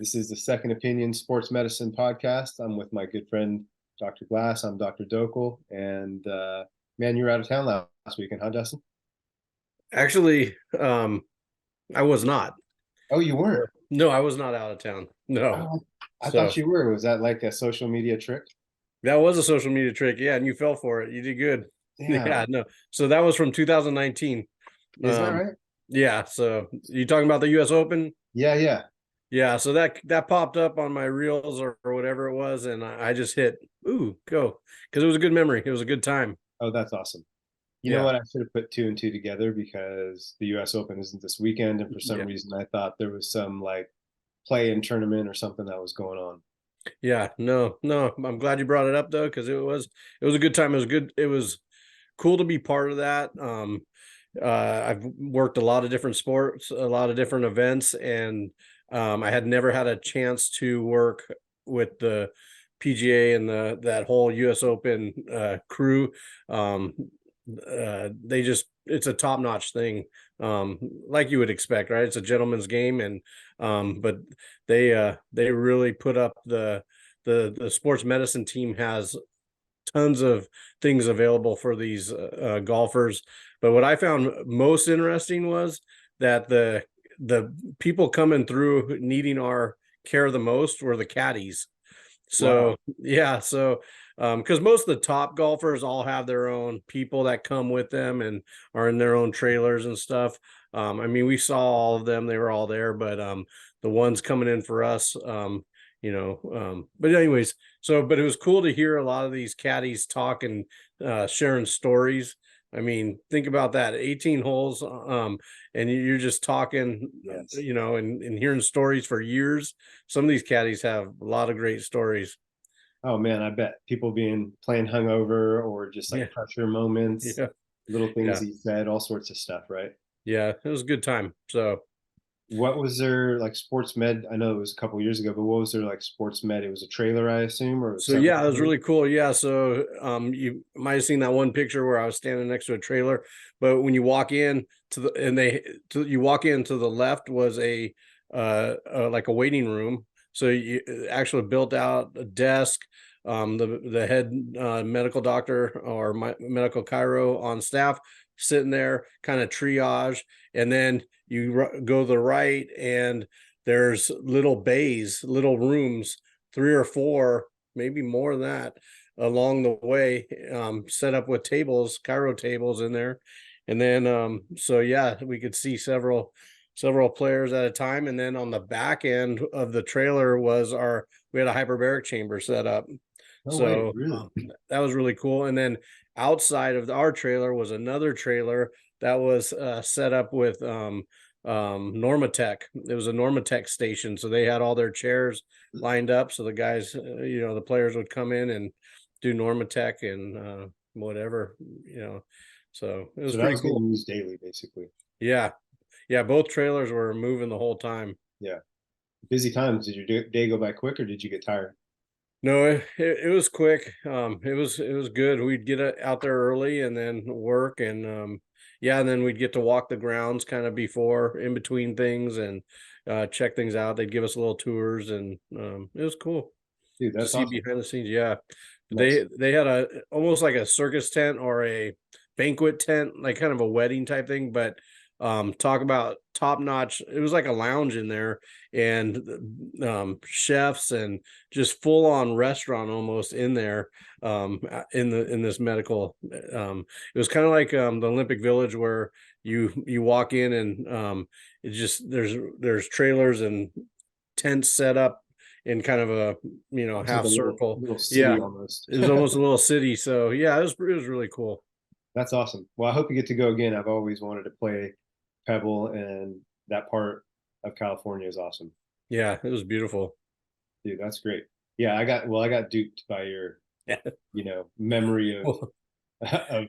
This is the Second Opinion Sports Medicine podcast. I'm with my good friend, Dr. Glass. I'm Dr. Dhokal. And man, you were out of town last weekend, huh, Dustin? Actually, I was not. Oh, you weren't? No, I was not out of town. No. Oh, I thought So you were. Was that like a social media trick? that was a social media trick. Yeah, and you fell for it. You did good. Yeah, Damn. no. So that was from 2019. Is that Um, right? yeah, so you talking about the US Open? Yeah, yeah. Yeah, so that popped up on my reels or whatever it was, and I just hit go, because it was a good memory. It was a good time. Oh, that's awesome. You know Yeah. what? I should have put two and two together because the US Open isn't this weekend. And for some Yeah. reason, I thought there was some like play-in tournament or something that was going on. Yeah, no. I'm glad you brought it up though, because it was a good time. It was good. It was cool to be part of that. I've worked a lot of different sports, a lot of different events, and I had never had a chance to work with the PGA and the that whole US Open crew. Um, they just it's a top notch thing, like you would expect, right? It's a gentleman's game, and but they really put up the sports medicine team has tons of things available for these golfers. But what I found most interesting was that the people coming through needing our care the most were the caddies. Wow. So yeah, so because most of the top golfers all have their own people that come with them and are in their own trailers and stuff. I mean, we saw all of them; they were all there, but the ones coming in for us, but anyways, but it was cool to hear a lot of these caddies talk and sharing stories. I mean, think about that, 18 holes, and you're just talking, Yes. and hearing stories for years. Some of these caddies have a lot of great stories. Oh man, I bet people being playing hungover or just Yeah, like pressure moments, yeah, little things yeah, he said, all sorts of stuff, right? yeah. It was a good time. So What was their like sports med? I know it was a couple years ago, but what was their like sports med? It was a trailer, I assume, or So several yeah, it was trailers? really cool. Yeah, so you might have seen that one picture where I was standing next to a trailer, but when you walk in you walk into the left was like a waiting room. So you actually built out a desk. The head medical doctor or medical chiro on staff sitting there, kind of triage, and then you go to the right, and there's little bays, little rooms, three or four, maybe more than that, along the way, set up with tables, Cairo tables in there. And then, so yeah, we could see several players at a time. And then on the back end of the trailer we had a hyperbaric chamber set up. No way, So really? that was really cool. And then outside of our trailer was another trailer that was set up with Normatec. It was a Normatec station, so they had all their chairs lined up, so the guys, the players would come in and do Normatec and whatever, so it was So that pretty was getting cool. used daily, basically. Yeah, yeah, both trailers were moving the whole time. Yeah. Busy times. Did your day go by quick or did you get tired? No, it was quick. It was good. We'd get out there early and then work, and yeah, and then we'd get to walk the grounds kind of before, in between things, and check things out. They'd give us little tours, and it was cool Dude, to that's see awesome. behind the scenes. Yeah, Nice. they had a almost like a circus tent or a banquet tent, like kind of a wedding type thing, but talk about top notch. It was like a lounge in there, and chefs and just full on restaurant almost in there, in this medical. It was kind of like the Olympic Village, where you walk in, and it just there's trailers and tents set up in kind of a It's like half a little circle. little Yeah, city almost. it was almost a little city. So yeah, it was really cool. That's awesome. Well, I hope you get to go again. I've always wanted to play Pebble, and that part of California is awesome. Yeah, it was beautiful. Dude, that's great. Yeah, I got duped by your, memory of Well, of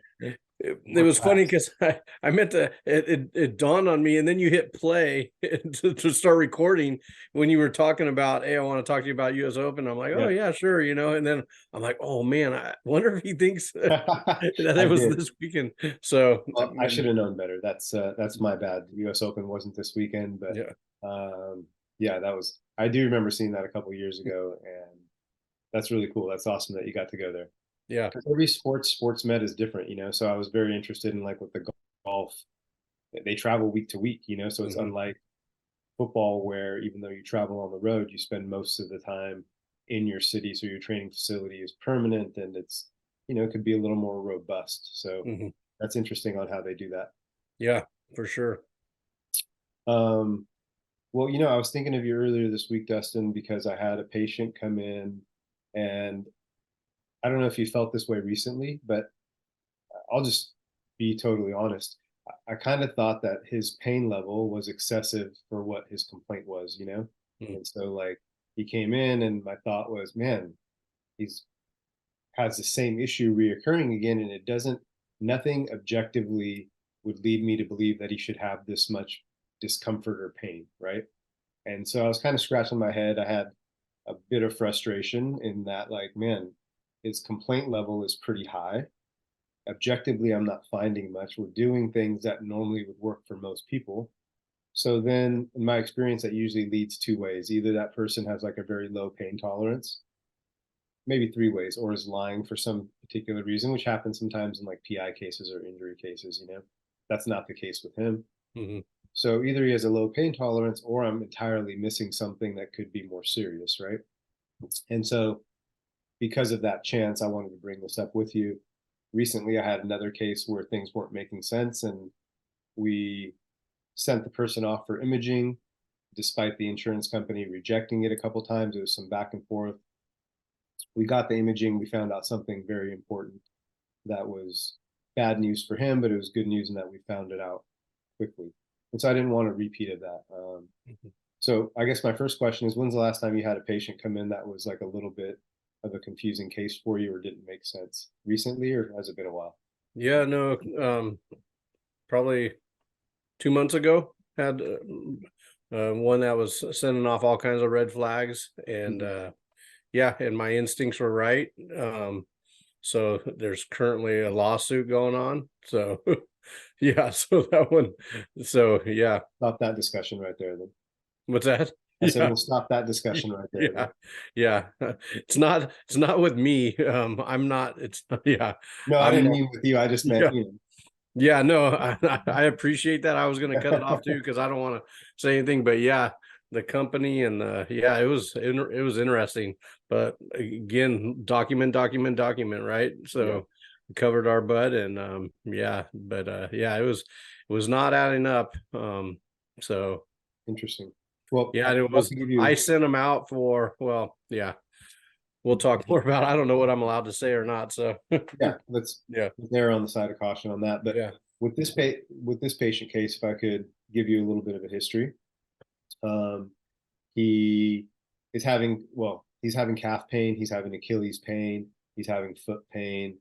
it more was funny class. because I meant to it dawned on me, and then you hit play to start recording when you were talking about, hey, I want to talk to you about US Open. I'm like, oh Yeah. yeah, sure, and then I'm like, oh man, I wonder if he thinks that I it was did. this weekend. So Well, I should have known better. That's my bad. The US Open wasn't this weekend, but yeah, um Yeah, I do remember seeing that a couple of years ago, and that's really cool. That's awesome that you got to go there. Yeah. Because every sports med is different, so I was very interested in like with the golf, they travel week to week, so it's Hmm. unlike football where even though you travel on the road, you spend most of the time in your city, so your training facility is permanent and it could be a little more robust. So Hmm. that's interesting on how they do that. Yeah, for sure. Um, well, I was thinking of you earlier this week, Dustin, because I had a patient come in, and I don't know if you felt this way recently, but I'll just be totally honest. I kind of thought that his pain level was excessive for what his complaint was. Mm. And so like he came in and my thought was, man, he's has the same issue reoccurring again, and nothing objectively would lead me to believe that he should have this much discomfort or pain, right? And so I was kind of scratching my head. I had a bit of frustration in that, like, man, his complaint level is pretty high. Objectively, I'm not finding much. We're doing things that normally would work for most people. So then, in my experience, that usually leads two ways. Either that person has like a very low pain tolerance, maybe three ways, or is lying for some particular reason, which happens sometimes in like PI cases or injury cases. That's not the case with him. Hmm. So either he has a low pain tolerance or I'm entirely missing something that could be more serious, right? And so because of that chance, I wanted to bring this up with you. Recently, I had another case where things weren't making sense, and we sent the person off for imaging, despite the insurance company rejecting it a couple times. There was some back and forth. We got the imaging. We found out something very important that was bad news for him, but it was good news in that we found it out quickly. And so I didn't want a repeat of that. Hmm. So I guess my first question is, when's the last time you had a patient come in that was like a little bit of a confusing case for you or didn't make sense? Recently, or has it been a while? Yeah, no, probably 2 months ago had one that was sending off all kinds of red flags, and Mhm. yeah, and my instincts were right. So there's currently a lawsuit going on. So yeah, so that one, so yeah. Stop that discussion right there, then. What's that? I said Yeah. we'll stop that discussion right there, then. Yeah. Yeah. It's not with me. I'm not, it's yeah. No, I I'm didn't more, mean with you. I just meant, yeah. Yeah, no, I appreciate that. I was going to cut it off too because I don't want to say anything, but yeah, the company and yeah, it was interesting. But again, document, right? Yeah, So we covered our butt, and yeah, but yeah, it was not adding up. So interesting. Well, yeah, I'd and it love was to give I you, sent them out for, well, yeah, we'll talk more about. I don't know what I'm allowed to say or not. So yeah, let's yeah, err on the side of caution on that. But yeah. with this patient case, if I could give you a little bit of a history, um, he he's having calf pain, he's having Achilles pain, he's having foot pain.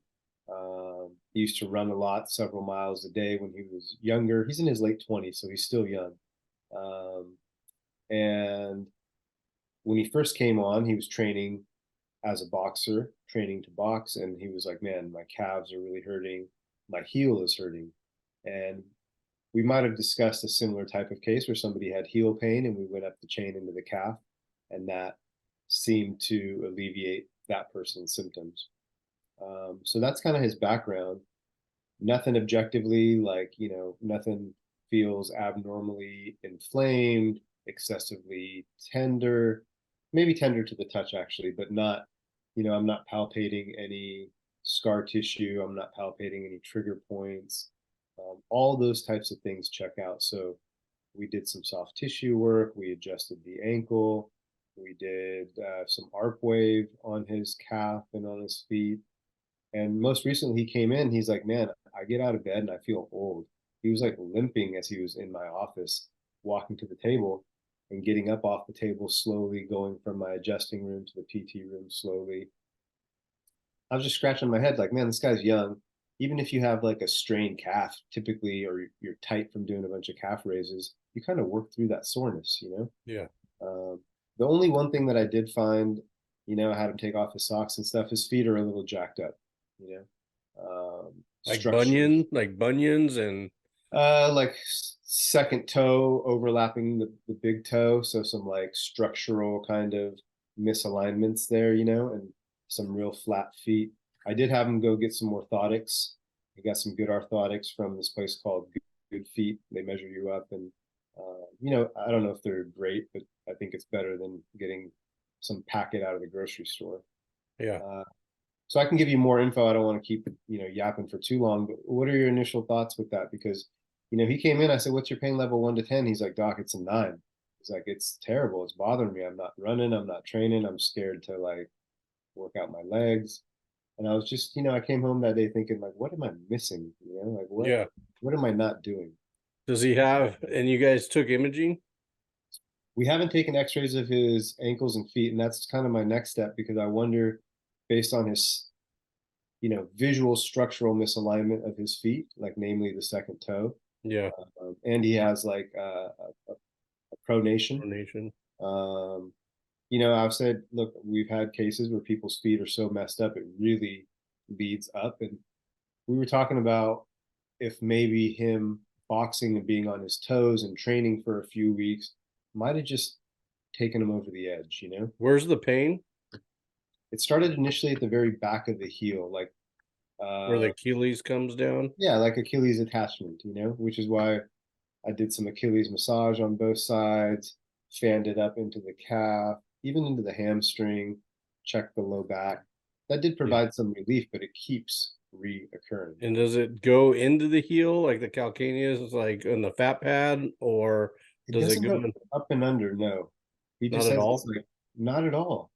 He used to run a lot, several miles a day when he was younger. He's in his late 20s, so he's still young. Um, and when he first came on, he was training as a boxer, training to box, and he was like, "Man, my calves are really hurting, my heel is hurting." And we might have discussed a similar type of case where somebody had heel pain and we went up the chain into the calf, and that seemed to alleviate that person's symptoms. So that's kind of his background. Nothing objectively, like, nothing feels abnormally inflamed, excessively tender, maybe tender to the touch actually, but not, I'm not palpating any scar tissue. I'm not palpating any trigger points. All those types of things check out. So we did some soft tissue work. We adjusted the ankle. We did some arc wave on his calf and on his feet. And most recently, he came in. He's like, "Man, I get out of bed and I feel old." He was like limping as he was in my office, walking to the table and getting up off the table slowly, going from my adjusting room to the PT room slowly. I was just scratching my head, like, man, this guy's young. Even if you have like a strained calf, typically, or you're tight from doing a bunch of calf raises, you kind of work through that soreness. Yeah. The only one thing that I did find, I had him take off his socks and stuff. His feet are a little jacked up, you know, Like structurally. bunions and Like second toe overlapping the big toe. So some like structural kind of misalignments there, and some real flat feet. I did have him go get some orthotics. I got some good orthotics from this place called Good Feet. They measure you up, and I don't know if they're great, but I think it's better than getting some packet out of the grocery store. Yeah. So I can give you more info. I don't want to keep yapping for too long. But what are your initial thoughts with that? Because he came in. I said, "What's your pain level 1 to 10?" He's like, "Doc, it's a 9." He's like, "It's terrible. It's bothering me. I'm not running. I'm not training. I'm scared to like work out my legs." And I was just, I came home that day thinking like, what am I missing? Like Yeah. what am I not doing? Does he have, and you guys took imaging? We haven't taken x-rays of his ankles and feet, and that's kind of my next step because I wonder, based on his, visual structural misalignment of his feet, like namely the second toe, Yeah. and he has like a pronation. Coordination. Um, I've said, look, we've had cases where people's feet are so messed up it really leads up, and we were talking about if maybe him boxing and being on his toes and training for a few weeks might have just taken him over the edge. Where's the pain? It started initially at the very back of the heel, like Where the Achilles comes down? yeah, like Achilles attachment, which is why I did some Achilles massage on both sides, fanned it up into the calf, even into the hamstring, checked the low back. That did Yeah. provide some relief, but it keeps reoccurring. And does it go into the heel like the calcaneus, like in the fat pad, or It does it doesn't go go in? up and under, no. He Not just at says it's all? like not at all.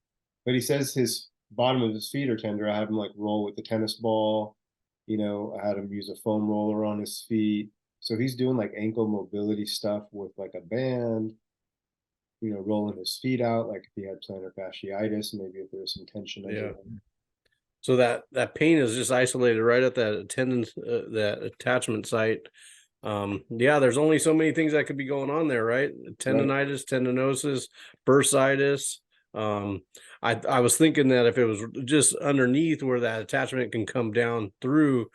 But he says his bottom of his feet are tender. I had him like roll with the tennis ball. I had him use a foam roller on his feet. So he's doing like ankle mobility stuff with like a band, rolling his feet out, like if he had plantar fasciitis, maybe if there was some tension under Yeah. them. So that pain is just isolated right at that tendon, that attachment site. Yeah, there's only so many things that could be going on there, right? Right. Tendonitis, tendinosis, bursitis. I was thinking that if it was just underneath where that attachment can come down through,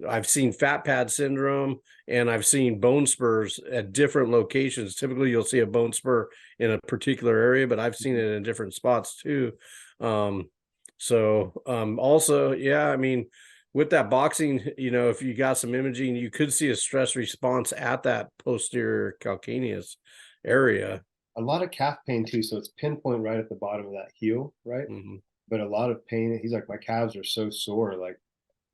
I've seen fat pad syndrome and I've seen bone spurs at different locations. Typically, you'll see a bone spur in a particular area, but I've seen it in different spots too. Um, also, yeah, I mean, with that boxing, if you got some imaging, you could see a stress response at that posterior calcaneus area. A lot of calf pain too. So it's pinpoint right at the bottom of that heel, right? Hmm. But a lot of pain. He's like, my calves are so sore. Like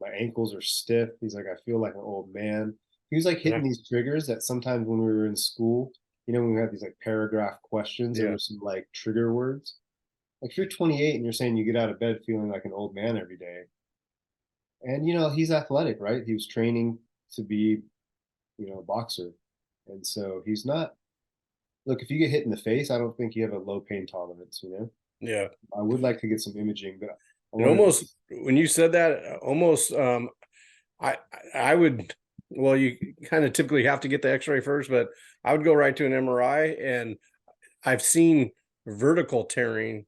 my ankles are stiff. He's like, I feel like an old man. He was like Yeah, hitting these triggers that sometimes when we were in school, when we had these like paragraph questions, there yeah, were some like trigger words. Like if you're 28 and you're saying you get out of bed feeling like an old man every day, and he's athletic, right? He was training to be, a boxer, and so he's not. Look, if you get hit in the face, I don't think you have a low pain tolerance. yeah. I would like to get some imaging, but I It wanted to. almost, when you said that, almost, I I would, well, you kind of typically have to get the X-ray first, but I would go right to an MRI, and I've seen vertical tearing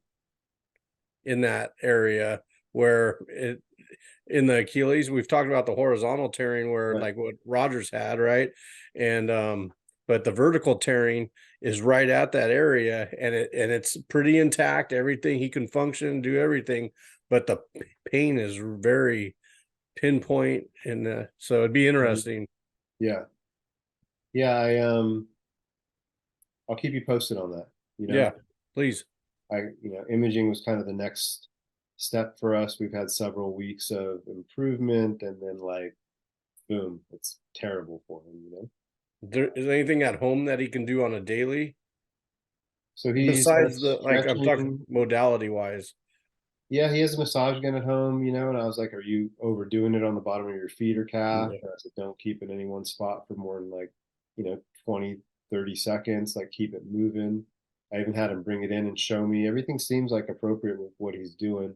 in that area where it, in the Achilles, we've talked about the horizontal tearing where Right. like what Rogers had, right? And but the vertical tearing is right at that area, and it's pretty intact. Everything, he can function, do everything, but the pain is very pinpoint, and so it'd be Mhm. interesting. Yeah. Yeah, I'll keep you posted on that. You Yeah, know, please. imaging was kind of the next step for us. We've had several weeks of improvement, and then like, boom, it's terrible for him. Is there anything at home that he can do on a daily So he besides starts the, like, I'm talking stretching. modality wise? Yeah, he has a massage gun at home, and I was like, "Are you overdoing it on the bottom of your feet or calf?" Yeah. And I said, "Don't keep it in any one spot for more than like, 20, 30 seconds. Like, keep it moving." I even had him bring it in and show me. Everything seems like appropriate with what he's doing.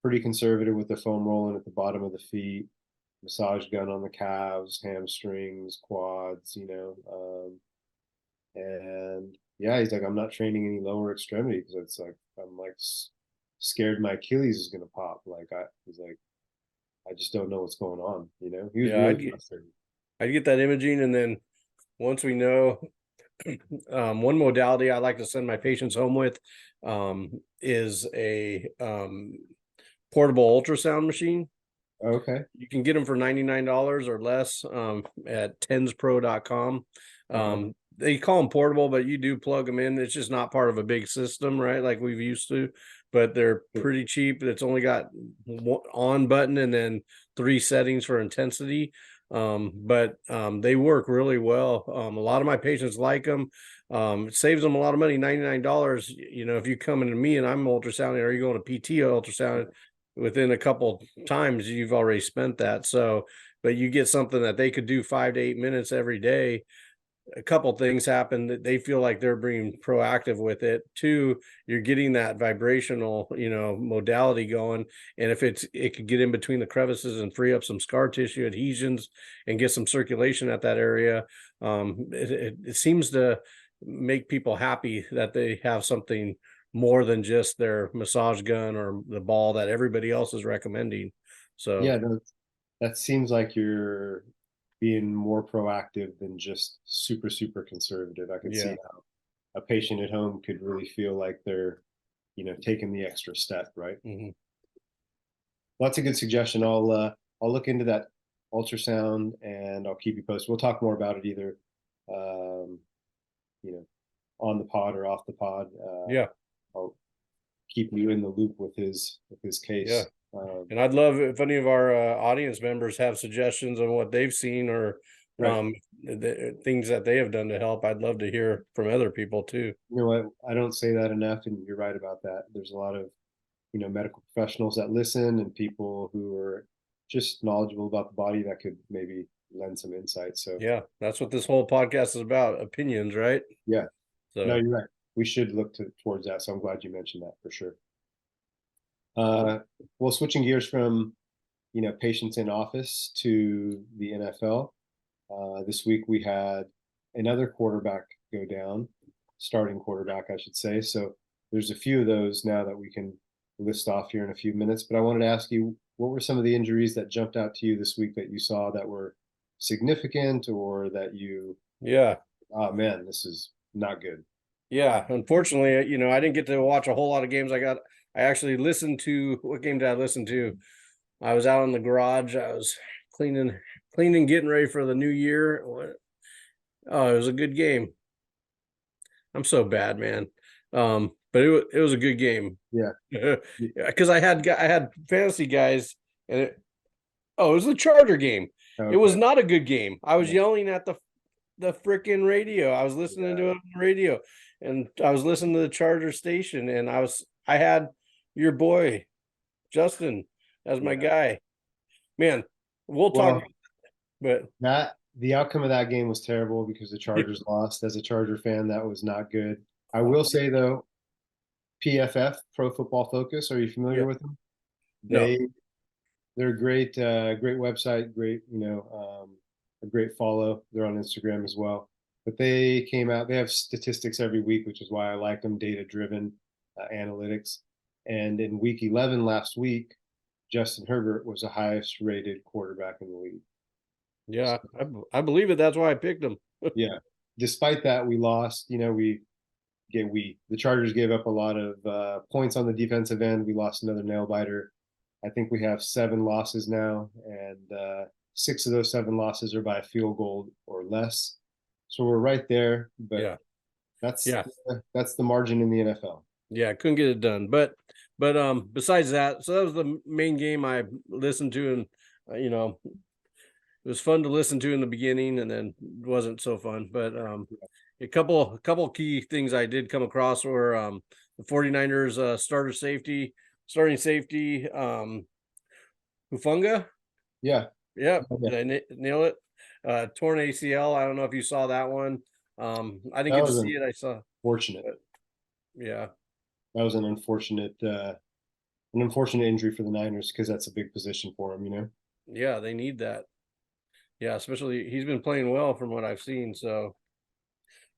Pretty conservative with the foam rolling at the bottom of the feet, massage gun on the calves, hamstrings, quads. And yeah, he's like, I'm not training any lower extremity because it's like I'm like scared my Achilles is gonna pop. He's like, I just don't know what's going on. He was Yeah, really frustrated. I'd get that imaging, and then once we know, one modality I like to send my patients home with is a portable ultrasound machine. Okay. You can get them for $99 or less at tenspro.com. They call them portable, but you do plug them in. It's just not part of a big system, right? Like we've used to, but they're pretty cheap. It's only got one on button and then 3 settings for intensity. But they work really well. A lot of my patients like them. It saves them a lot of money, $99. You know, if you come into me and I'm ultrasounding, or you going to PT ultrasound, within a couple times you've already spent that. So, but you get something that they could do 5 to 8 minutes every day. A couple things happen that they feel like they're being proactive with it. 2, you're getting that vibrational, modality going. And if it could get in between the crevices and free up some scar tissue adhesions and get some circulation at that area, it seems to make people happy that they have something more than just their massage gun or the ball that everybody else is recommending. So Yeah, that seems like you're being more proactive than just super, super conservative. I could see yeah. how a patient at home could really feel like they're, taking the extra step, right? Mhm. Well, that's a good suggestion. I'll look into that ultrasound and I'll keep you posted. We'll talk more about it either, um, you know, on the pod or off the pod. Yeah. I'll keep you in the loop with his Yeah. case. And I'd love if any of our audience members have suggestions on what they've seen or Right. things that they have done to help. I'd love to hear from other people too. You know what? I don't say that enough, and you're right about that. There's a lot of, medical professionals that listen and people who are just knowledgeable about the body that could maybe lend some insight. So Yeah, that's what this whole podcast is about, opinions, right? yeah, no, So you're right. We should look towards that. So I'm glad you mentioned that for sure. Well, switching gears from, patients in office to the NFL. This week we had another quarterback go down, starting quarterback, I should say. So there's a few of those now that we can list off here in a few minutes. But I wanted to ask you, what were some of the injuries that jumped out to you this week that you saw that were significant, or that you, yeah. oh man, this is not good? Yeah, unfortunately, I didn't get to watch a whole lot of games. I actually listened to, what game did I listen to? I was out in the garage. I was cleaning, getting ready for the new year. Oh, it was a good game. I'm so bad, man. But it was a good game. Yeah. Because I had fantasy guys, and it was the Charger game. It was Okay. not a good game. I was Yeah. yelling at the freaking radio. I was listening to it on the radio, and I was listening to the Charger station, and I had your boy Justin as my Yeah. guy. Man, we'll talk, Well, but the outcome of that game was terrible because the Chargers lost. As a Charger fan, that was not good. I will say though, PFF, Pro Football Focus, are you yeah, familiar with them? no, They're a great website, great, a great follow. They're on Instagram as well. But they came out, they have statistics every week, which is why I like them, data driven analytics. And in week 11 last week, Justin Herbert was the highest rated quarterback in the league. yeah, I believe it. That's why I picked him. Yeah. Despite that, we lost. The Chargers gave up a lot of points on the defensive end. We lost another nail biter. I think we have 7 losses now, and 6 of those 7 losses are by a field goal or less. So we're right there, but Yeah, that's yeah, that's the margin in the NFL. yeah. Couldn't get it done, but besides that, so that was the main game I listened to, and it was fun to listen to in the beginning, and then it wasn't so fun. But a couple key things I did come across were the 49ers starting safety, Hufunga. Yeah, Yep, yeah, nail it. Torn ACL. I don't know if you saw that one. I didn't that get to was see it. I saw, unfortunate. but yeah, That was an unfortunate injury for the Niners because that's a big position for them. yeah, they need that. Yeah, especially he's been playing well from what I've seen. So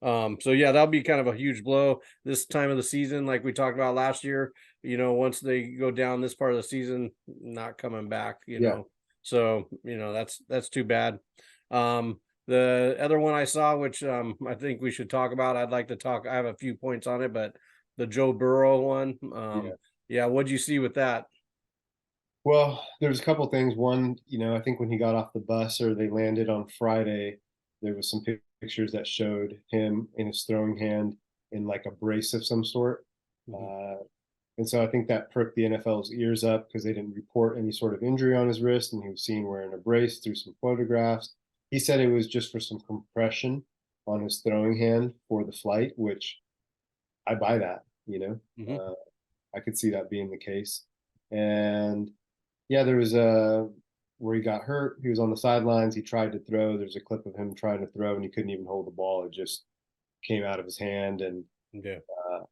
yeah, that'll be kind of a huge blow this time of the season, like we talked about last year. Once they go down this part of the season, not coming back. Yeah, So that's too bad. The other one I saw, which I think we should talk about, I'd like to talk. I have a few points on it, but the Joe Burrow one, Yeah. yeah, what'd you see with that? Well, there's a couple things. One, I think when he got off the bus or they landed on Friday, there was some pictures that showed him in his throwing hand in like a brace of some sort. Mhm. Uh, and so I think that pricked the NFL's ears up because they didn't report any sort of injury on his wrist, and he was seen wearing a brace through some photographs. He said it was just for some compression on his throwing hand for the flight, which I buy that, Mhm. I could see that being the case. And yeah, there was a where he got hurt. He was on the sidelines. He tried to throw. There's a clip of him trying to throw, and he couldn't even hold the ball. It just came out of his hand. And Yeah.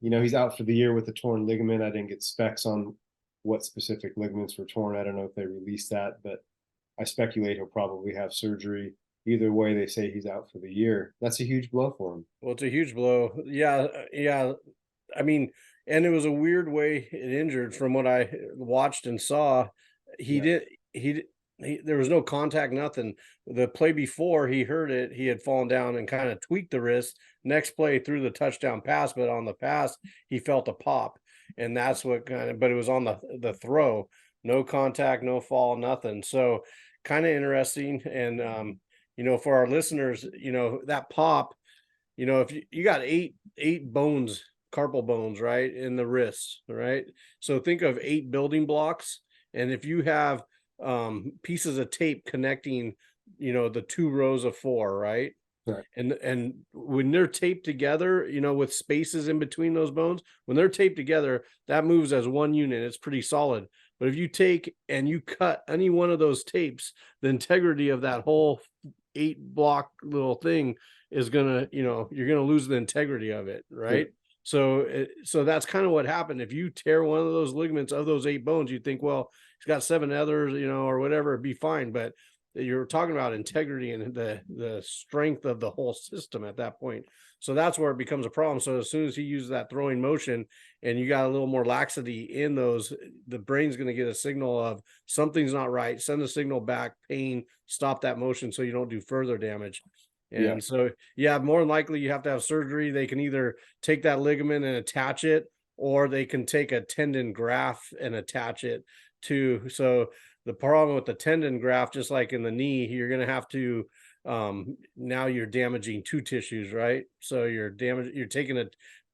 he's out for the year with a torn ligament. I didn't get specs on what specific ligaments were torn. I don't know if they released that, but I speculate he'll probably have surgery. Either way, they say he's out for the year. That's a huge blow for him. Well, it's a huge blow. Yeah, yeah. I mean, and it was a weird way it injured from what I watched and saw. He Yeah, did he, d- there was no contact, nothing. The play before he hurt it, he had fallen down and kind of tweaked the wrist. Next play threw the touchdown pass, but on the pass he felt a pop, and that's what kind of. But it was on the throw, no contact, no fall, nothing. So kind of interesting. And for our listeners, that pop, if you got eight bones, carpal bones, right, in the wrist, right? So think of eight building blocks, and if you have pieces of tape connecting, the two rows of four, right? right. And when they're taped together, with spaces in between those bones, when they're taped together, that moves as one unit. It's pretty solid. But if you take and you cut any one of those tapes, the integrity of that whole eight block little thing is gonna, you're gonna lose the integrity of it, right? Sure. So that's kind of what happened. If you tear one of those ligaments of those eight bones, you think, well, he's got seven others, or whatever, it'd be fine. But you're talking about integrity and the strength of the whole system at that point. So that's where it becomes a problem. So as soon as he uses that throwing motion and you got a little more laxity in those, the brain's going to get a signal of something's not right, send a signal back, pain, stop that motion so you don't do further damage. Yeah. And so, yeah, more than likely you have to have surgery. They can either take that ligament and attach it, or they can take a tendon graft and attach it to. So the problem with the tendon graft, just like in the knee, you're going to have to, now you're damaging two tissues, right? So you're taking a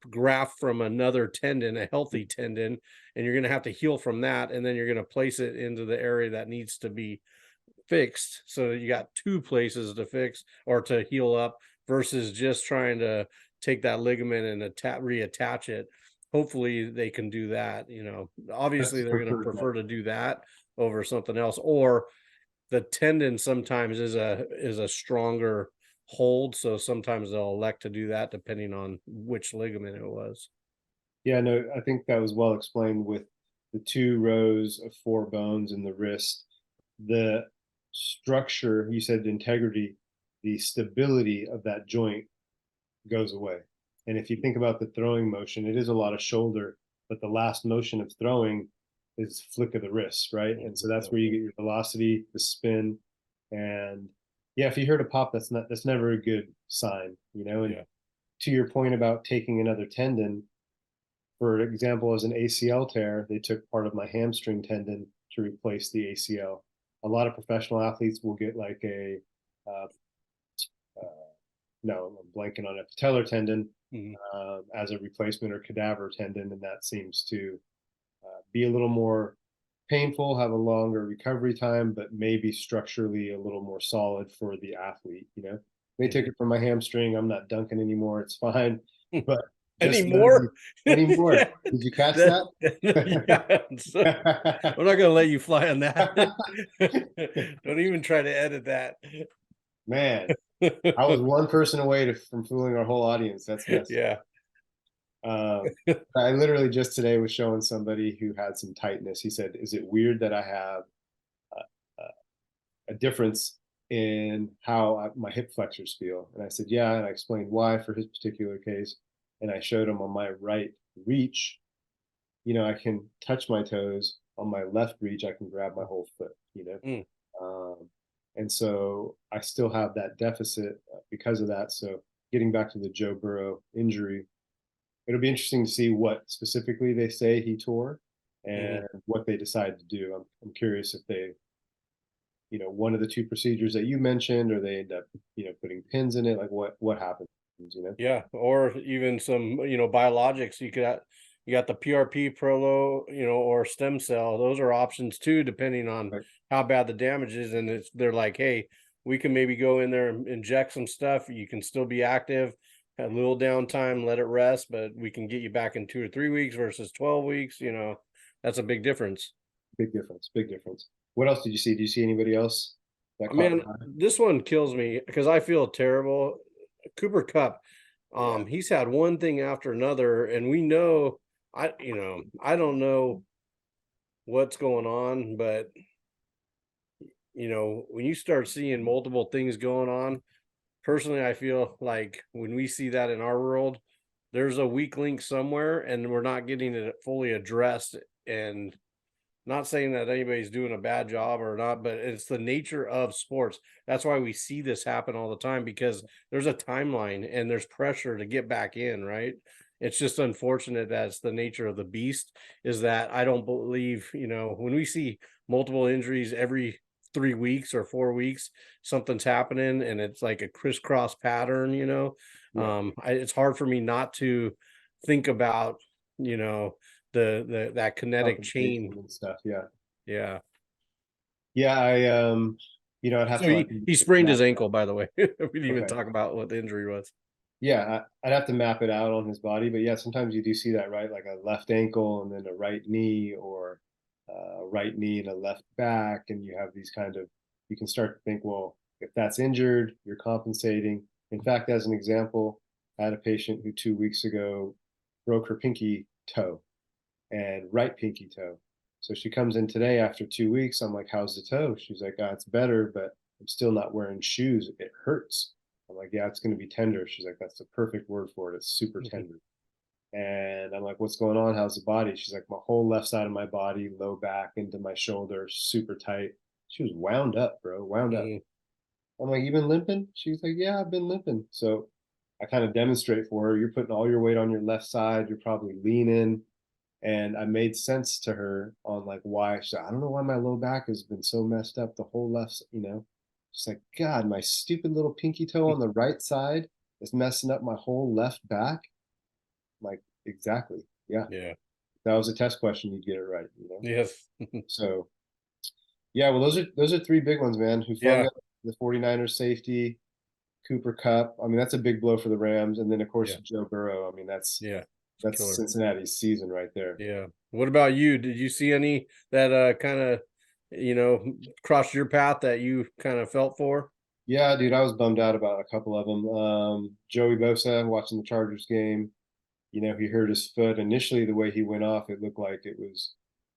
graft from another tendon, a healthy tendon, and you're going to have to heal from that. And then you're going to place it into the area that needs to be fixed. So you got two places to fix or to heal up versus just trying to take that ligament and reattach it. Hopefully they can do that. Obviously That's they're going to preferred prefer method. to do that over something else, or the tendon sometimes is a stronger hold. So sometimes they'll elect to do that depending on which ligament it was. Yeah, no, I think that was well explained with the two rows of four bones in the wrist. The structure, you said integrity, the stability of that joint goes away. And if you think about the throwing motion, it is a lot of shoulder, but the last motion of throwing is flick of the wrist, right? And so that's where you get your velocity, the spin, and yeah, if you heard a pop, that's never a good sign. And Yeah. to your point about taking another tendon, for example, as an ACL tear, they took part of my hamstring tendon to replace the ACL. A lot of professional athletes will get like uh, uh, no, I'm blanking on a patellar tendon Mhm. as a replacement or cadaver tendon, and that seems to be a little more painful, have a longer recovery time, but maybe structurally a little more solid for the athlete. They took Mhm. it from my hamstring. I'm not dunking anymore. It's fine. But just Anymore? anymore. Did you catch that? Yeah, so I'm not gonna let you fly on that. Don't even try to edit that. Man, I was one person away from fooling our whole audience. That's messed Yeah. up. I literally just today was showing somebody who had some tightness. He said, "Is it weird that I have a difference in how my hip flexors feel?" And I said, "Yeah." And I explained why for his particular case. And I showed him on my right reach, I can touch my toes. On my left reach, I can grab my whole foot. Mm. Um, And so I still have that deficit because of that. So getting back to the Joe Burrow injury, it'll be interesting to see what specifically they say he tore Mhm. and what they decide to do. I'm curious if they, one of the two procedures that you mentioned, or they end up, putting pins in it. Like what happens, you know? Yeah, or even some, biologics. You got the PRP, Prolo, or stem cell. Those are options too, depending on Right. how bad the damage is. And they're like, hey, we can maybe go in there and inject some stuff. You can still be active, have a little downtime, let it rest, but we can get you back in 2 or 3 weeks versus 12 weeks. That's a big difference. Big difference. Big difference. What else did you see? Do you see anybody else that caught Man, your eye? this one kills me because I feel terrible. Cooper Cup, Yeah. he's had one thing after another, and we know I don't know what's going on, but when you start seeing multiple things going on, personally, I feel like when we see that in our world, there's a weak link somewhere, and we're not getting it fully addressed. And not saying that anybody's doing a bad job or not, but it's the nature of sports. That's why we see this happen all the time, because there's a timeline and there's pressure to get back in, right? It's just unfortunate that's the nature of the beast, is that I don't believe, when we see multiple injuries every 3 weeks or 4 weeks, something's happening and it's like a crisscross pattern, Yeah. it's hard for me not to think about, you know, the that kinetic Compensation chain. and stuff. Yeah. Yeah. Yeah. I'd have So to like he sprained map his it ankle, out. by the way. We didn't even Okay. talk about what the injury was. Yeah, I'd have to map it out on his body, but yeah, sometimes you do see that, right? Like a left ankle and then a right knee, or a right knee and a left back, and you have these kind of. You can start to think, well, if that's injured, you're compensating. In fact, as an example, I had a patient who 2 weeks ago broke her pinky toe and right pinky toe. So she comes in today after 2 weeks. I'm like, how's the toe? She's like, it's better, but I'm still not wearing shoes. It hurts. I'm like, yeah, it's going to be tender. She's like, that's the perfect word for it. It's super Mhm. tender. And I'm like, what's going on? How's the body? She's like, my whole left side of my body, low back into my shoulder, super tight. She was wound up, bro, wound up. Mhm. I'm like, you been limping? She's like, yeah, I've been limping. So I kind of demonstrate for her. You're putting all your weight on your left side. You're probably leaning. And I made sense to her on like why. She said, I don't know why my low back has been so messed up. The whole left. She's like, God, my stupid little pinky toe on the right side is messing up my whole left back. I'm like, exactly. Yeah. Yeah. That was a test question, you'd get it right. Yes. So yeah, well, those are three big ones, man. Yeah. Hufunga, the 49ers safety, Cooper Cup. I mean, that's a big blow for the Rams. And then of course Yeah. Joe Burrow. I mean, that's Yeah. It's a that's killer. Cincinnati's season right there. Yeah. What about you? Did you see any that kind of, crossed your path that you kind of felt for? Yeah, dude, I was bummed out about a couple of them. Joey Bosa, watching the Chargers game, he hurt his foot. Initially, the way he went off, it looked like it was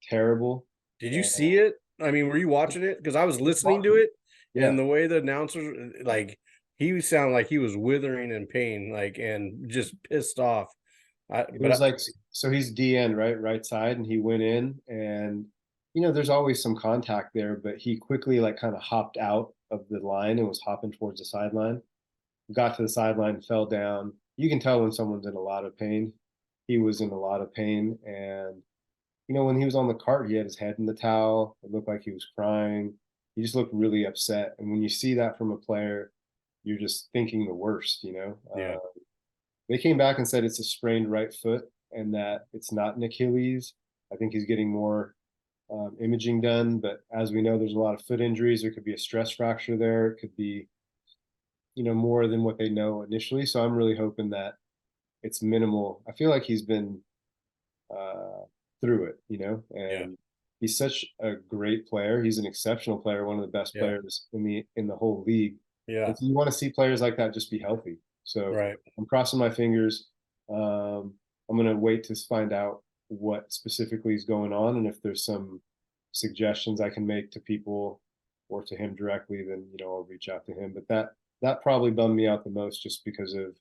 terrible. Did you And see it? I mean, were you watching it? Because I was just listening to watching. it, Yeah, and the way the announcers, like, he sounded like he was withering in pain, like, and just pissed off. I, it but was I, like, so he's DN, right side, and he went in, and there's always some contact there, but he quickly like kind of hopped out of the line and was hopping towards the sideline. Got to the sideline, fell down. You can tell when someone's in a lot of pain. He was in a lot of pain, and when he was on the cart, he had his head in the towel. It looked like he was crying. He just looked really upset. And when you see that from a player, you're just thinking the worst. yeah, They came back and said it's a sprained right foot and that it's not an Achilles. I think he's getting more imaging done. But as we know, there's a lot of foot injuries. There could be a stress fracture there. It could be, more than what they know initially. So I'm really hoping that it's minimal. I feel like he's been uh, through it, yeah, and he's such a great player. He's an exceptional player, one of the best yeah, players in the whole league. yeah. And so you want to see players like that just be healthy. So Right. I'm crossing my fingers. I'm gonna wait to find out what specifically is going on, and if there's some suggestions I can make to people or to him directly, then I'll reach out to him. But that probably bummed me out the most, just because of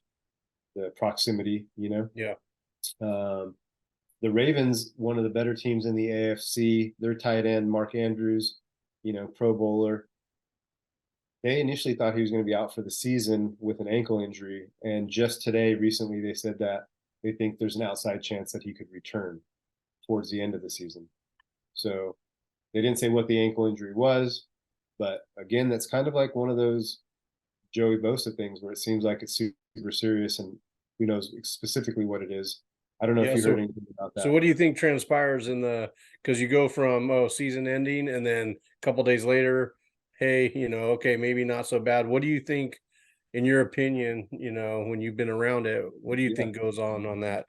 the proximity. Yeah. Um, the Ravens, one of the better teams in the AFC, their tight end, Mark Andrews, Pro Bowler. They initially thought he was going to be out for the season with an ankle injury, and just today, recently, they said that they think there's an outside chance that he could return towards the end of the season. So they didn't say what the ankle injury was, but again, that's kind of like one of those Joey Bosa things where it seems like it's super serious, and who knows specifically what it is. I don't know if Yeah. you heard So anything about so that. what do you think transpires in the, because you go from, oh, season ending, and then a couple days later, hey, okay, maybe not so bad. What do you think, in your opinion, when you've been around it, what do you Yeah. think goes on that?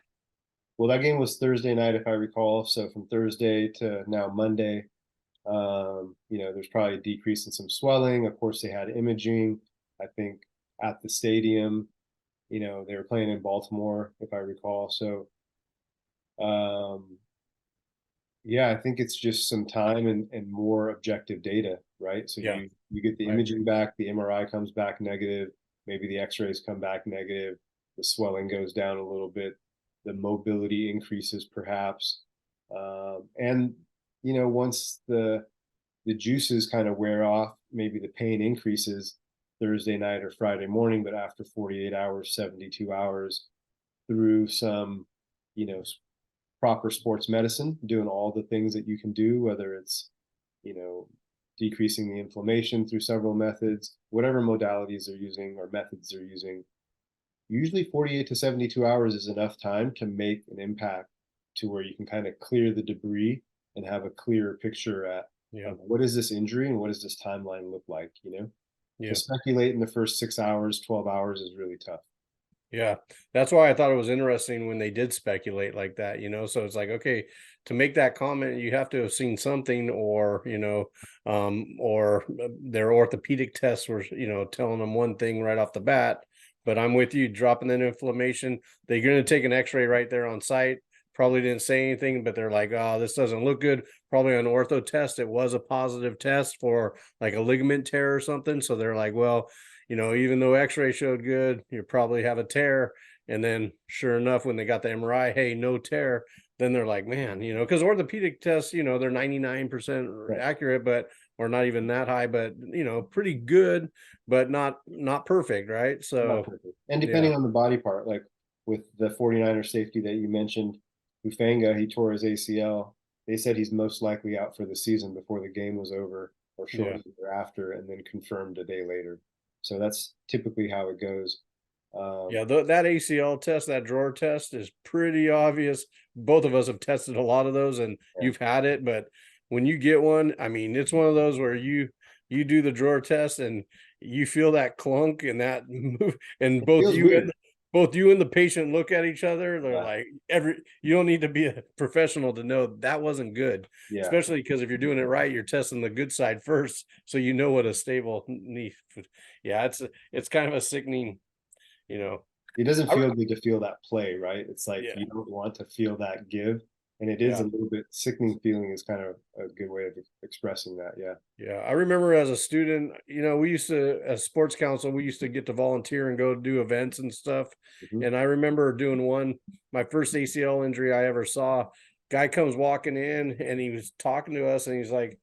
Well, that game was Thursday night, if I recall. So from Thursday to now Monday, there's probably a decrease in some swelling. Of course, they had imaging, I think, at the stadium. They were playing in Baltimore, if I recall. So, um, yeah, I think it's just some time and more objective data, right? So Yeah, you get the I agree. imaging back, the MRI comes back negative, maybe the X-rays come back negative, the swelling goes down a little bit, the mobility increases perhaps, and once the juices kind of wear off, maybe the pain increases Thursday night or Friday morning, but after 48 hours, 72 hours, through some, you know, proper sports medicine, doing all the things that you can do, whether it's, you know, decreasing the inflammation through several methods, whatever modalities they're using or methods they're using, usually 48 to 72 hours is enough time to make an impact to where you can kind of clear the debris and have a clearer picture Yeah, of what is this injury and what does this timeline look like, to yeah. speculate in the first 6 hours, 12 hours is really tough. Yeah, that's why I thought it was interesting when they did speculate like that, So it's like, okay, to make that comment, you have to have seen something, or or their orthopedic tests were, telling them one thing right off the bat. But I'm with you, dropping that inflammation. They're going to take an X-ray right there on site. Probably didn't say anything, but they're like, oh, this doesn't look good. Probably an ortho test, it was a positive test for like a ligament tear or something. So they're like, well, even though X-ray showed good, you probably have a tear. And then, sure enough, when they got the MRI, hey, no tear. Then they're like, man, because orthopedic tests, they're 99% Right. accurate, but or not even that high, but pretty good, but not perfect, right? Not So, perfect. And yeah, depending on the body part, like with the 49er safety that you mentioned, Hufanga, he tore his ACL. They said he's most likely out for the season before the game was over or yeah. shortly thereafter, and then confirmed a day later. So that's typically how it goes. Yeah, Um, that ACL test, that drawer test is pretty obvious. Both of us have tested a lot of those, and yeah, you've had it, but when you get one, I mean, it's one of those where you do the drawer test and you feel that clunk and that move, and it feels weird. both you and the patient look at each other. They're Yeah, like, you don't need to be a professional to know that wasn't good, yeah. especially because if you're doing it right, you're testing the good side first, so you know what a stable knee. Yeah, it's kind of a sickening, you know. It doesn't I feel good to feel that play, right? It's like Yeah, you don't want to feel that give, and it is yeah, a little bit sickening feeling is kind of a good way of expressing that. Yeah. yeah. I remember as a student, we used to, as sports council, we used to get to volunteer and go do events and stuff. Mhm. And I remember doing one, my first ACL injury I ever saw. Guy comes walking in and he was talking to us and he's like,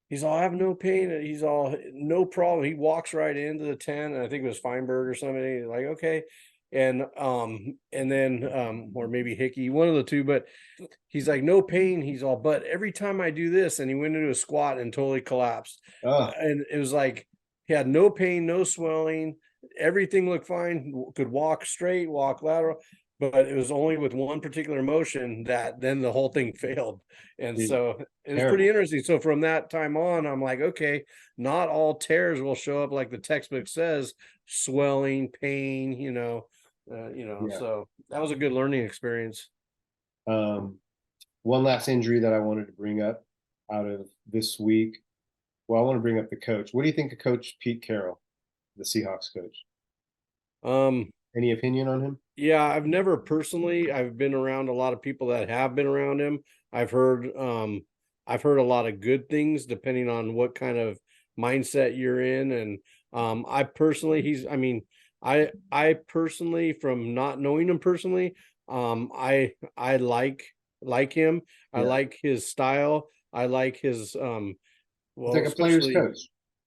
he's all, I have no pain. And he's all, no problem. He walks right into the tent. And I think it was Feinberg or somebody. He's like, okay. And then or maybe Hickey, one of the two, but he's like, no pain. He's all, but every time I do this, and he went into a squat and totally collapsed. Oh, And it was like he had no pain, no swelling, everything looked fine, could walk straight, walk lateral, but it was only with one particular motion that then the whole thing failed. And dude, so it was pretty terrible. interesting. So from that time on, I'm like, okay, not all tears will show up like the textbook says, swelling, pain, Yeah. so that was a good learning experience. Um, One last injury that I wanted to bring up out of this week. Well, I want to bring up the coach. What do you think of Coach Pete Carroll, the Seahawks coach? Um, Any opinion on him? Yeah, I've been around a lot of people that have been around him. I've heard I've heard a lot of good things depending on what kind of mindset you're in. And I personally he's I mean, I personally, from not knowing him personally, I like him. I Yeah, like his style. I like his he's well, like a player's especially, coach.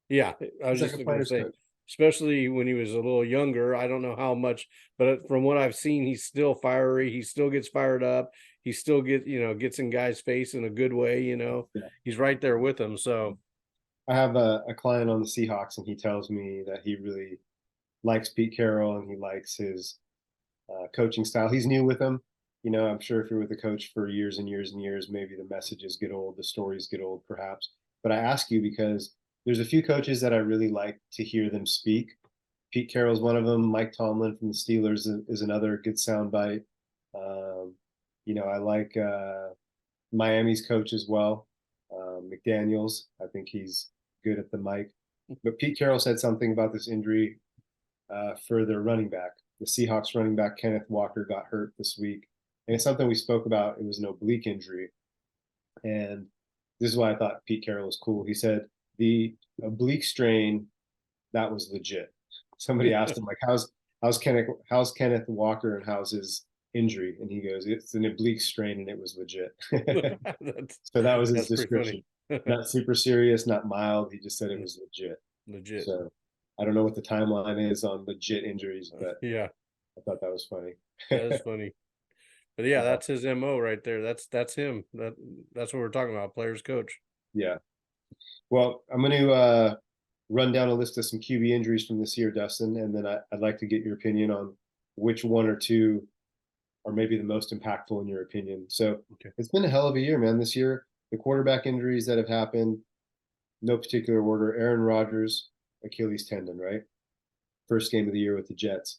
Yeah, I was He's like just a gonna player's say, coach. especially when he was a little younger. I don't know how much, but from what I've seen, he's still fiery. He still gets fired up. He still gets in guys' face in a good way. Yeah. He's right there with them. So I have a client on the Seahawks, and he tells me that he really likes Pete Carroll and he likes his coaching style. He's new with him. I'm sure if you're with a coach for years and years and years, maybe the messages get old, the stories get old, perhaps. But I ask you because there's a few coaches that I really like to hear them speak. Pete Carroll's one of them. Mike Tomlin from the Steelers is another good soundbite. Um, I like Miami's coach as well, McDaniels. I think he's good at the mic. But Pete Carroll said something about this injury for their running back. The Seahawks running back, Kenneth Walker, got hurt this week. And it's something we spoke about. It was an oblique injury. And this is why I thought Pete Carroll was cool. He said the oblique strain, that was legit. Somebody asked him, like, how's Kenneth Walker and how's his injury? And he goes, it's an oblique strain and it was legit. that's So that was his that's pretty description. funny. Not super serious, not mild. He just said it was legit. Legit. So I don't know what the timeline is on legit injuries, but Yeah, I thought that was funny. that is funny. But yeah, Yeah. that's his MO right there. That's him. That's what we're talking about. Players coach. Yeah. Well, I'm going to run down a list of some QB injuries from this year, Dustin, and then I'd like to get your opinion on which one or two are maybe the most impactful in your opinion. So Okay. it's been a hell of a year, man. This year, the quarterback injuries that have happened, no particular order. Aaron Rodgers, Achilles tendon, right? First game of the year with the Jets.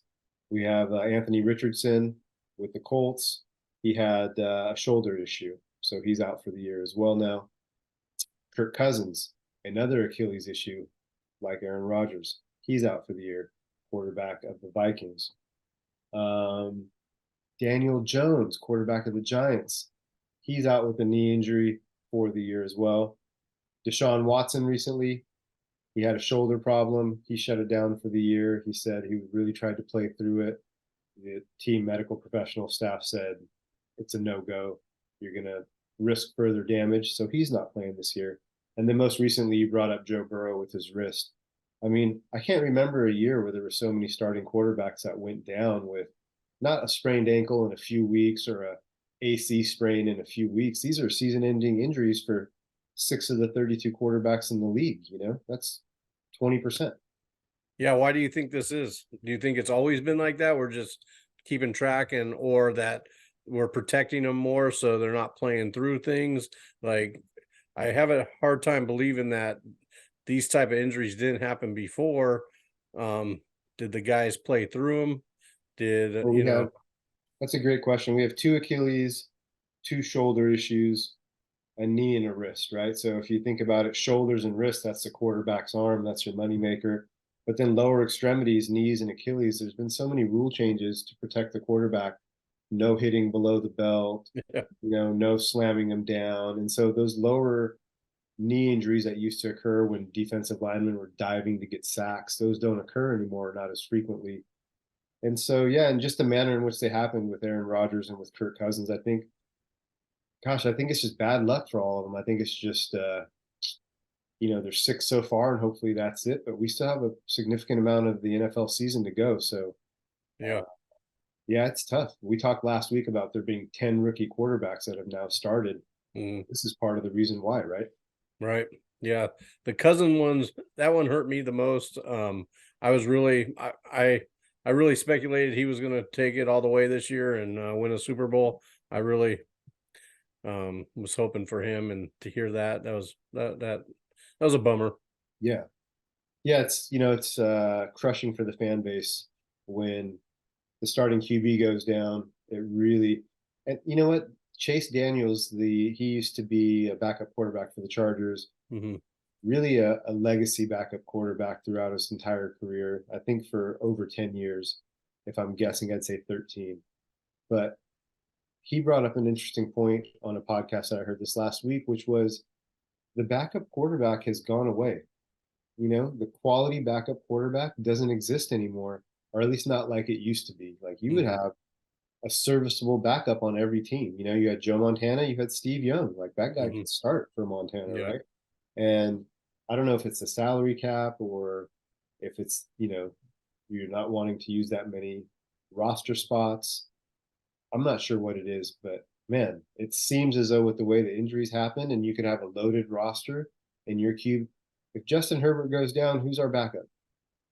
We have Anthony Richardson with the Colts. He had a shoulder issue, so he's out for the year as well now. Kirk Cousins, another Achilles issue, like Aaron Rodgers. He's out for the year, quarterback of the Vikings. Um, Daniel Jones, quarterback of the Giants. He's out with a knee injury for the year as well. Deshaun Watson recently, he had a shoulder problem. He shut it down for the year. He said he really tried to play through it. The team medical professional staff said it's a no-go. You're going to risk further damage. So he's not playing this year. And then most recently, you brought up Joe Burrow with his wrist. I mean, I can't remember a year where there were so many starting quarterbacks that went down with not a sprained ankle in a few weeks or a AC sprain in a few weeks. These are season-ending injuries for 6 of the 32 quarterbacks in the league. That's 20%. Yeah, why do you think this is? Do you think it's always been like that? We're just keeping track or that we're protecting them more so they're not playing through things? Like I have a hard time believing that these type of injuries didn't happen before. Did the guys play through them? Did Well, that's a great question. We have 2 Achilles, 2 shoulder issues, a knee and a wrist, right? So if you think about it, shoulders and wrist, that's the quarterback's arm, that's your moneymaker. But then lower extremities, knees and Achilles, there's been so many rule changes to protect the quarterback. No hitting below the belt, Yeah. no slamming them down. And so those lower knee injuries that used to occur when defensive linemen were diving to get sacks, those don't occur anymore, not as frequently. And so, yeah, and just the manner in which they happened with Aaron Rodgers and with Kirk Cousins, I think it's just bad luck for all of them. I think it's just, there's 6 so far, and hopefully that's it. But we still have a significant amount of the NFL season to go. So, Yeah. yeah, it's tough. We talked last week about there being 10 rookie quarterbacks that have now started. Mm, This is part of the reason why, right? right. Yeah. The cousin ones, that one hurt me the most. I was really I really speculated he was gonna take it all the way this year and win a Super Bowl. I really was hoping for him, and to hear that was a bummer. Yeah. Yeah, it's crushing for the fan base when the starting QB goes down. It really, and you know what? Chase Daniels, he used to be a backup quarterback for the Chargers. Hmm. Really a legacy backup quarterback throughout his entire career. I think for over 10 years. If I'm guessing, I'd say 13. But he brought up an interesting point on a podcast that I heard this last week, which was the backup quarterback has gone away. The quality backup quarterback doesn't exist anymore, or at least not like it used to be. Like you would Hmm. have a serviceable backup on every team. You had Joe Montana, you had Steve Young. Like that guy Hmm. could start for Montana, Yeah. right? And I don't know if it's the salary cap or if it's, you're not wanting to use that many roster spots. I'm not sure what it is, but man, it seems as though with the way the injuries happen and you could have a loaded roster in your cube, if Justin Herbert goes down, who's our backup?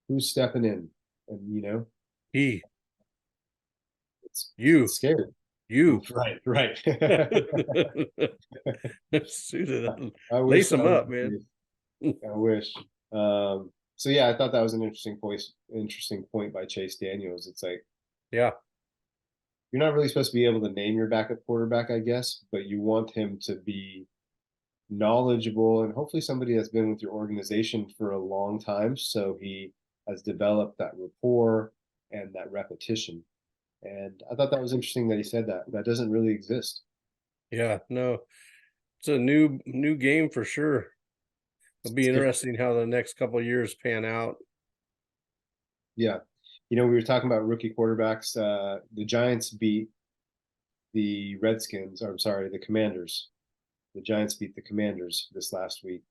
Who's stepping in? And He, it's scary. you. Right, right. Suit it up. I wish Lace that him was up, the man. case. I wish. So yeah, I thought that was an interesting point by Chase Daniels. It's like Yeah. you're not really supposed to be able to name your backup quarterback, I guess, but you want him to be knowledgeable and hopefully somebody that's been with your organization for a long time, so he has developed that rapport and that repetition. And I thought that was interesting that he said that. That doesn't really exist. Yeah. No, it's a new game for sure. It'll be interesting how the next couple of years pan out. Yeah. We were talking about rookie quarterbacks. The Giants beat the Redskins, or I'm sorry, the Commanders. The Giants beat the Commanders this last week.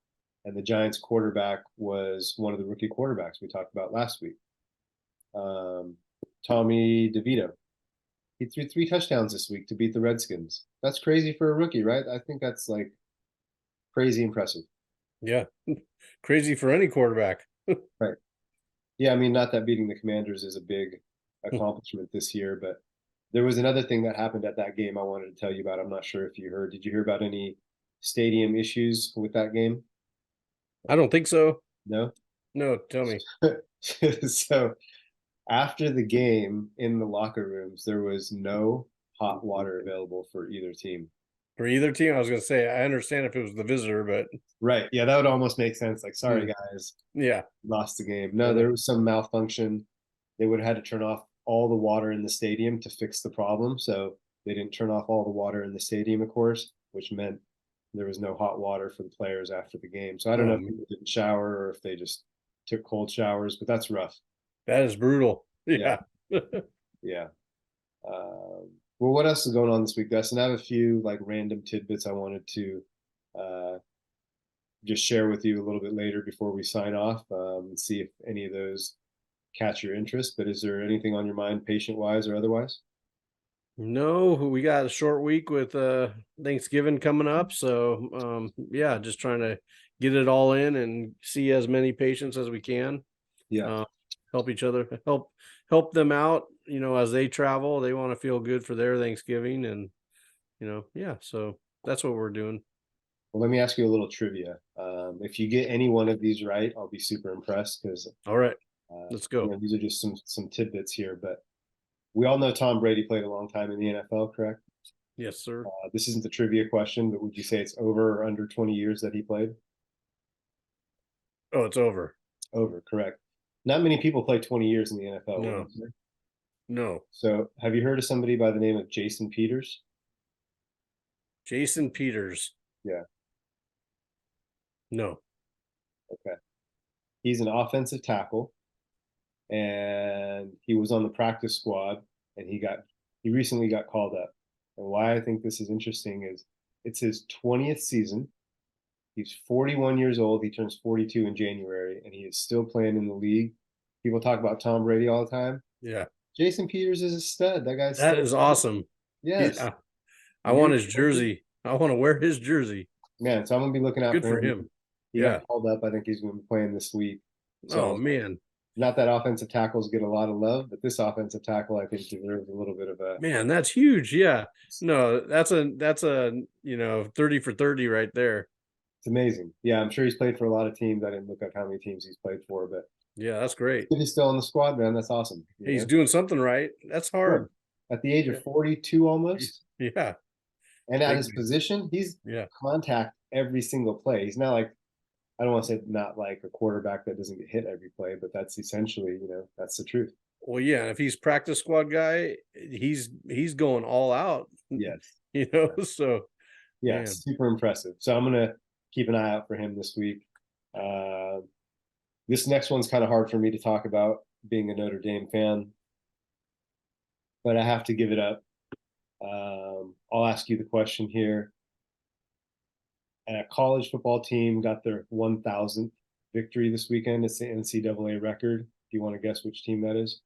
And the Giants quarterback was one of the rookie quarterbacks we talked about last week. Tommy DeVito. He threw 3 touchdowns this week to beat the Redskins. That's crazy for a rookie, right? I think that's like crazy impressive. Yeah. Crazy for any quarterback. Right. Yeah, I mean, not that beating the Commanders is a big accomplishment this year, but there was another thing that happened at that game I wanted to tell you about. I'm not sure if you heard. Did you hear about any stadium issues with that game? I don't think so. No? No, tell me. So after the game in the locker rooms, there was no hot water available for either team. For either team, I was going to say, I understand if it was the visitor, but Right. Yeah, that would almost make sense. Like, sorry, guys, yeah, lost the game. No, there was some malfunction. They would have had to turn off all the water in the stadium to fix the problem. So they didn't turn off all the water in the stadium, of course, which meant there was no hot water for the players after the game. So I don't know if people didn't shower or if they just took cold showers, but that's rough. That is brutal. Yeah. Yeah. Well, what else is going on this week, Dustin? I have a few like random tidbits I wanted to just share with you a little bit later before we sign off and see if any of those catch your interest. But is there anything on your mind, patient wise or otherwise? No, we got a short week with Thanksgiving coming up. So yeah, just trying to get it all in and see as many patients as we can. Yeah. Help each other, help them out, as they travel. They want to feel good for their Thanksgiving, and yeah, so that's what we're doing. Well, let me ask you a little trivia. If you get any one of these right, I'll be super impressed because All right, let's go. these are just some tidbits here. But we all know Tom Brady played a long time in the NFL, correct? Yes, sir. This isn't the trivia question, but would you say it's over or under 20 years that he played? Oh, it's over. Over, correct. Not many people play 20 years in the NFL. No. No. So have you heard of somebody by the name of Jason Peters? Jason Peters. Yeah. No. Okay. He's an offensive tackle, and he was on the practice squad, and he recently got called up. And why I think this is interesting is it's his 20th season. He's 41 years old. He turns 42 in January, and he is still playing in the league. People talk about Tom Brady all the time. Yeah. Jason Peters is a stud. That is awesome. Yes. I want his jersey. I want to wear his jersey. Man, so I'm gonna be looking out Good for him. He got called up. I think he's going to be playing this week. So, oh man, not that offensive tackles get a lot of love, but this offensive tackle I think deserves a little bit of a man. That's huge. Yeah. No, that's a 30 for 30 right there. It's amazing. Yeah, I'm sure he's played for a lot of teams. I didn't look up how many teams he's played for, but yeah, that's great. He's still on the squad, man. That's awesome. He's doing something right. That's hard. At the age of 42 almost. Yeah. And at his position, he's contact every single play. He's not like, I don't want to say not like a quarterback that doesn't get hit every play, but that's essentially, that's the truth. Well, yeah. If he's practice squad guy, he's going all out. Yes. So yeah, super impressive. So I'm gonna keep an eye out for him this week. This next one's kind of hard for me to talk about, being a Notre Dame fan, but I have to give it up. I'll ask you the question here. a college football team got their 1,000th victory this weekend. It's the NCAA record. Do you want to guess which team that is?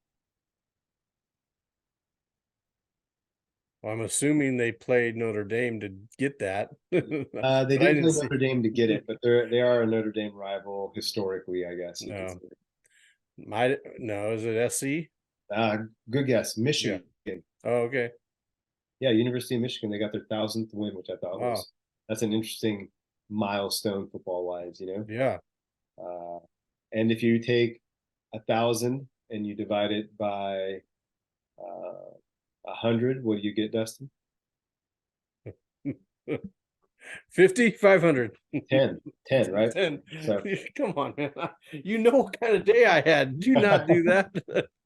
Well, I'm assuming they played Notre Dame to get that. They But I didn't didn't play see. Notre Dame to get it, but they are a Notre Dame rival historically, I guess you could No, say. no, is it SC? Good guess. Yeah. Michigan. Oh, okay. Yeah, University of Michigan. They got their 1,000th win, which I thought Wow. was that's an interesting milestone football wise, Yeah. And if you take 1,000 and you divide it by 100, what do you get, Dustin? 50, 500. 10, right? 10. So, Come on, man. You know what kind of day I had. Do not do that.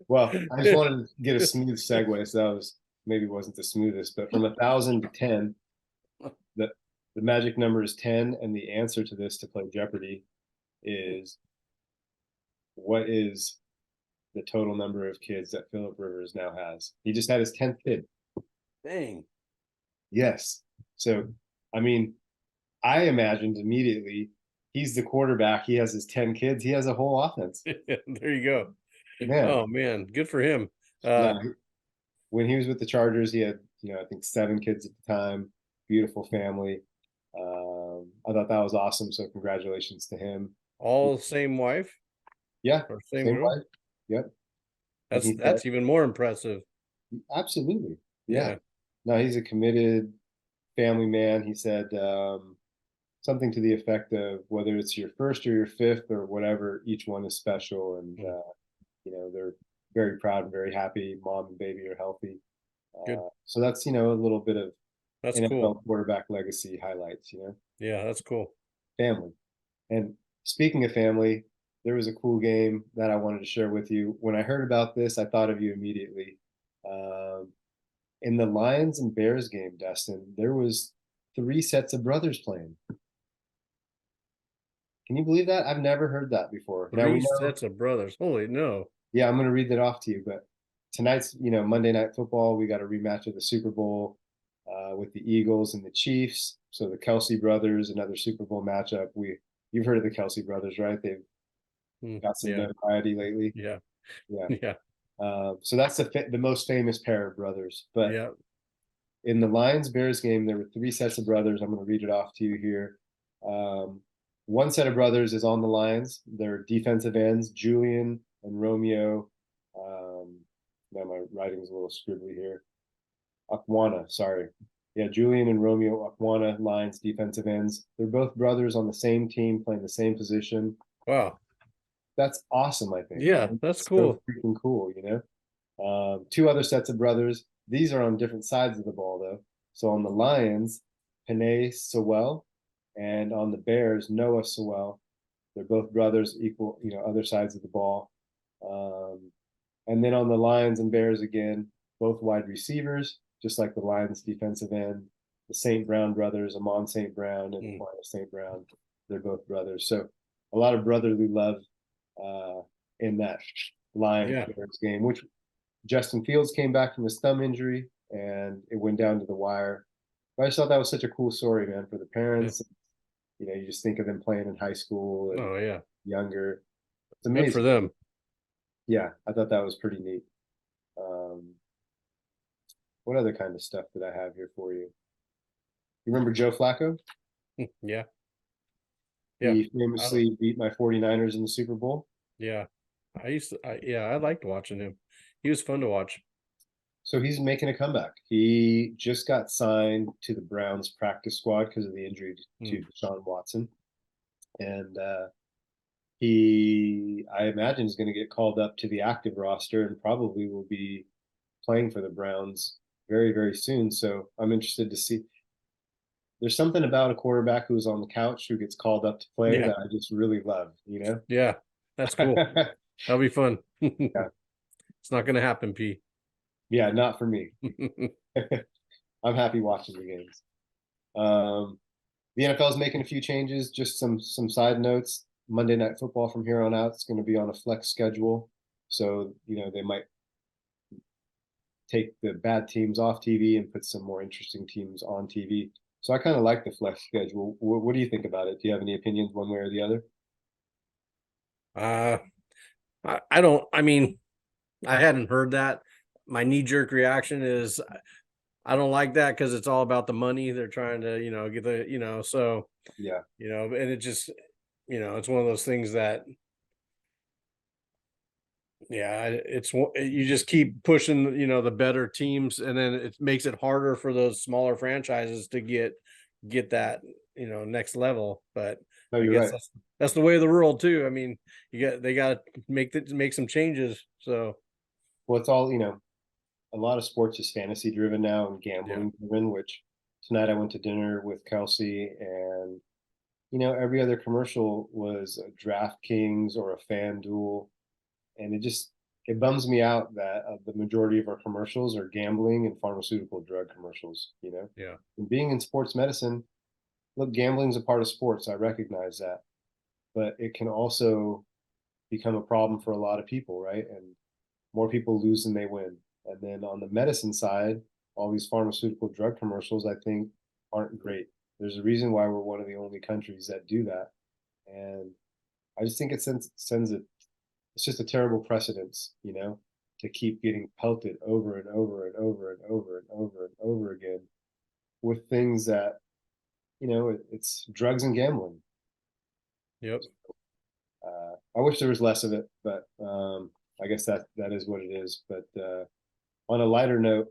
well, I just wanted to get a smooth segue, so that was maybe wasn't the smoothest, but from 1,000 to 10, the the magic number is 10, and the answer to this to play Jeopardy is what is the total number of kids that Philip Rivers now has? He just had his 10th kid. Dang. Yes. So, I mean, I imagined immediately he's the quarterback. He has his 10 kids. He has a whole offense. There you go. Man, Oh man, good for him. yeah. When he was with the Chargers, he had, I think 7 kids at the time. Beautiful family. I thought that was awesome. So congratulations to him. All same wife Yeah, or same same girl? wife. Yep. And he said, That's even more impressive. absolutely. Yeah. Yeah. No, he's a committed family man. He said something to the effect of whether it's your first or your fifth or whatever, each one is special. And, Mm, they're very proud and very happy. Mom and baby are healthy. good. So that's, a little bit of That's cool. NFL quarterback legacy highlights, Yeah, that's cool. family. And speaking of family, there was a cool game that I wanted to share with you. When I heard about this, I thought of you immediately. Um, in the Lions and Bears game, Dustin, there was 3 sets of brothers playing. Can you believe that? I've never heard that before. Now we Three know, sets of brothers. Holy no. yeah, I'm going to read that off to you. But tonight's, Monday Night Football, we got a rematch of the Super Bowl with the Eagles and the Chiefs. So the Kelsey brothers, another Super Bowl matchup. You've heard of the Kelsey brothers, right? They've got some Yeah. notoriety lately. Yeah. Yeah. Yeah. So that's the most famous pair of brothers. But Yeah. in the Lions Bears game, there were 3 sets of brothers. I'm going to read it off to you here. Um, one set of brothers is on the Lions. They're defensive ends, Julian and Romeo. Now my writing is a little scribbly here. Akwana, sorry. Yeah, Julian and Romeo Akwana, Lions defensive ends. They're both brothers on the same team, playing the same position. Wow. That's awesome, I think. Yeah, that's It's so cool. freaking cool, 2 other sets of brothers. These are on different sides of the ball, though. So on the Lions, Panay Sewell, and on the Bears, Noah Sewell. They're both brothers, equal, other sides of the ball. And then on the Lions and Bears again, both wide receivers, just like the Lions defensive end. The St. Brown brothers, Amon St. Brown and Aquinas St. Brown, they're both brothers. So a lot of brotherly love in that Lions Bears game, which Justin Fields came back from his thumb injury and it went down to the wire. But I just thought that was such a cool story, man, for the parents. You just think of them playing in high school and Oh yeah. younger. It's Good for amazing. them. Yeah, I thought that was pretty neat. What other kind of stuff did I have here for you? You remember Joe Flacco? Yeah. Yeah. He famously beat my 49ers in the Super Bowl. Yeah. I liked watching him. He was fun to watch. So he's making a comeback. He just got signed to the Browns practice squad because of the injury to Deshaun Watson. And I imagine, is going to get called up to the active roster and probably will be playing for the Browns very, very soon. So I'm interested to see. There's something about a quarterback who's on the couch who gets called up to play that I just really love, Yeah, that's cool. That'll be fun. Yeah. It's not going to happen, P. Yeah, not for me. I'm happy watching the games. The NFL is making a few changes. Just some side notes. Monday Night Football from here on out is going to be on a flex schedule, so they might take the bad teams off TV and put some more interesting teams on TV. So I kind of like the flex schedule. What do you think about it? Do you have any opinions one way or the other? Uh, I don't. I mean, I hadn't heard that. My knee jerk reaction is I don't like that because it's all about the money. They're trying to, get the, so, Yeah, and it just, it's one of those things that, yeah, you just keep pushing, the better teams, and then it makes it harder for those smaller franchises to get that, next level. But no, I you're guess right. that's the way of the world too. I mean, they got to make some changes. So Well, it's all, a lot of sports is fantasy driven now and yeah, gambling driven, which tonight I went to dinner with Kelsey and every other commercial was a DraftKings or a FanDuel. And it bums me out that the majority of our commercials are gambling and pharmaceutical drug commercials. yeah, And being in sports medicine, look, gambling's a part of sports. I recognize that. But it can also become a problem for a lot of people, right? And more people lose than they win. And then on the medicine side, all these pharmaceutical drug commercials, I think, aren't great. There's a reason why we're one of the only countries that do that. And I just think it sends it's just a terrible precedence, to keep getting pelted over and over and over and over and over and over again with things that, it's drugs and gambling. yep. I wish there was less of it, but I guess that is what it is. But on a lighter note,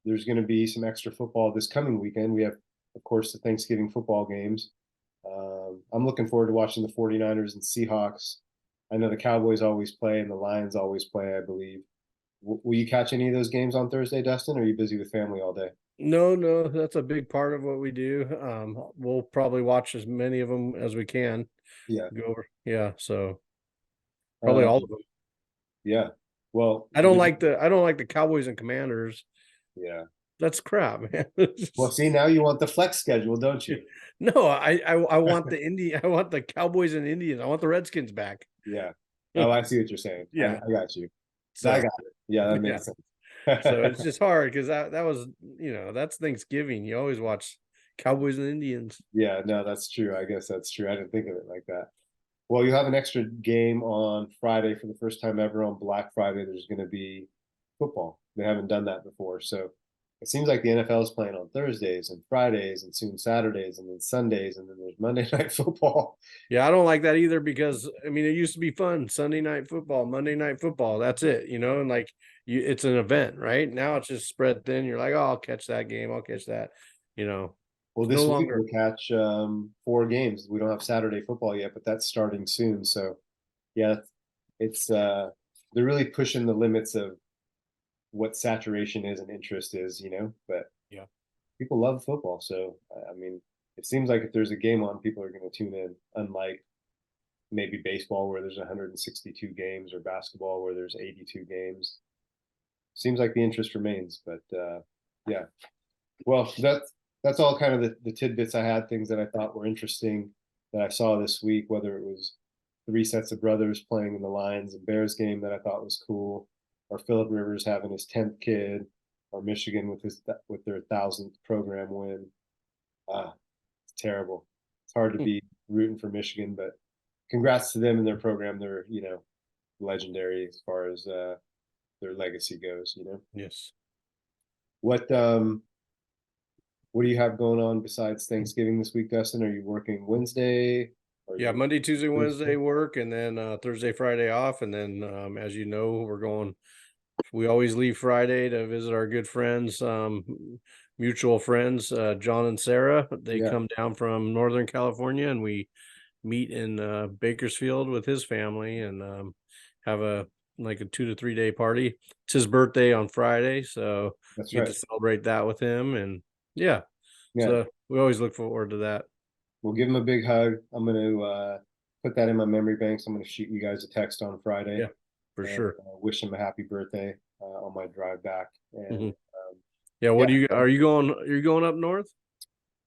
there's going to be some extra football this coming weekend. We have, of course, the Thanksgiving football games. I'm looking forward to watching the 49ers and Seahawks. I know the Cowboys always play and the Lions always play, I believe. Will you catch any of those games on Thursday, Dustin? Or are you busy with family all day? No, no, that's a big part of what we do. We'll probably watch as many of them as we can. Yeah. Go over, yeah. So probably Um, all of them. yeah. Well, I don't like the Cowboys and Commanders. yeah. That's crap, man. Well, see, now you want the flex schedule, don't you? No, I want I want the Cowboys and Indians. I want the Redskins back. Yeah. Oh, I see what you're saying. I Yeah. got you. I So got it. Yeah, that yeah. makes sense. So it's just hard because that was that's Thanksgiving. You always watch Cowboys and Indians. Yeah, no, that's true. I guess that's true. I didn't think of it like that. Well, you have an extra game on Friday for the first time ever on Black Friday. There's going to be football. They haven't done that before. So it seems like the NFL is playing on Thursdays and Fridays and soon Saturdays and then Sundays and then there's Monday night football. Yeah, I don't like that either because I mean it used to be fun. Sunday night football, Monday night football. That's it, and like it's an event, right? Now it's just spread thin. You're like, oh, I'll catch that game, I'll catch that. Well, It's no this week longer. we'll catch 4 games. We don't have Saturday football yet, but that's starting soon. So yeah, it's they're really pushing the limits of what saturation is and interest is. But Yeah. people love football, so I mean, it seems like if there's a game on, people are going to tune in. Unlike maybe baseball, where there's 162 games, or basketball, where there's 82 games. Seems like the interest remains, but yeah. Well, that's all kind of the tidbits I had, things that I thought were interesting that I saw this week, whether it was three sets of brothers playing in the Lions and Bears game that I thought was cool, or Philip Rivers having his 10th kid, or Michigan with their 1,000th program win. It's terrible. It's hard to Hmm. be rooting for Michigan, but congrats to them and their program. They're legendary as far as their legacy goes. Yes. What what do you have going on besides Thanksgiving this week, Dustin? Are you working Wednesday? Are Yeah, you Monday, Tuesday, Thursday? Wednesday work, and then Thursday, Friday off, and then as you know, we're going. We always leave Friday to visit our good friends, mutual friends, John and Sarah. They Yeah, come down from Northern California, and we meet in Bakersfield with his family, and have a like a 2 to 3 day party. It's his birthday on Friday, so that's we get right. to celebrate that with him, and yeah, Yeah, so we always look forward to that. we'll give him a big hug. I'm going to put that in my memory banks. I'm going to shoot you guys a text on Friday Yeah, for and sure. wish him a happy birthday on my drive back. And Hmm. Yeah, what yeah, do you are you going up north?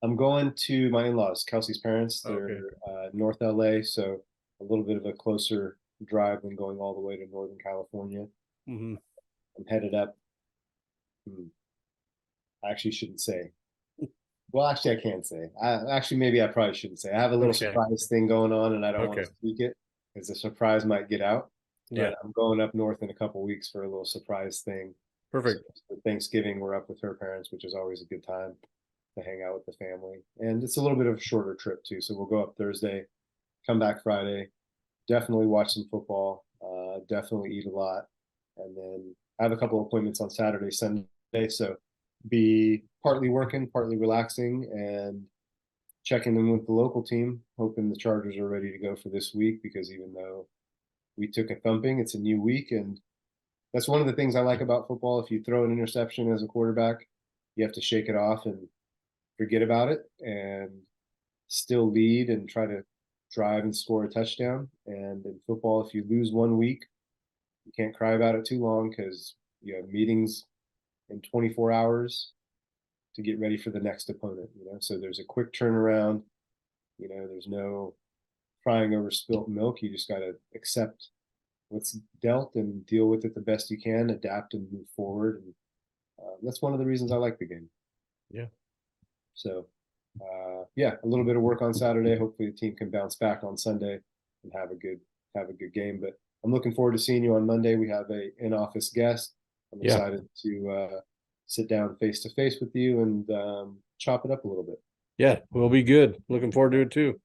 I'm going to my in-laws, Kelsey's parents. They're Okay. North LA, so a little bit of a closer drive than going all the way to Northern California. Hmm. I'm headed up. I actually shouldn't say. Well, actually, I can't say. Actually, maybe I probably shouldn't say. I have a little Okay. surprise thing going on, and I don't want Okay. to speak it because the surprise might get out. Yeah. But I'm going up north in a couple weeks for a little surprise thing. So Perfect. for Thanksgiving, we're up with her parents, which is always a good time to hang out with the family. And it's a little bit of a shorter trip too. So we'll go up Thursday, come back Friday, definitely watch some football, definitely eat a lot, and then I have a couple of appointments on Saturday, Sunday. So be partly working, partly relaxing, and checking in with the local team, hoping the Chargers are ready to go for this week because even though we took a thumping, it's a new week. And that's one of the things I like about football. If you throw an interception as a quarterback, you have to shake it off and forget about it and still lead and try to drive and score a touchdown. And in football, if you lose one week, you can't cry about it too long because you have meetings in 24 hours to get ready for the next opponent. So there's a quick turnaround. There's no crying over spilt milk. You just got to accept what's dealt and deal with it the best you can, adapt and move forward. And that's one of the reasons I like the game. Yeah. So, yeah, a little bit of work on Saturday. Hopefully, the team can bounce back on Sunday and have a good game. But I'm looking forward to seeing you on Monday. We have a in-office guest. I'm Yeah. excited to sit down face to face with you and chop it up a little bit. Yeah. We'll be good. Looking forward to it too.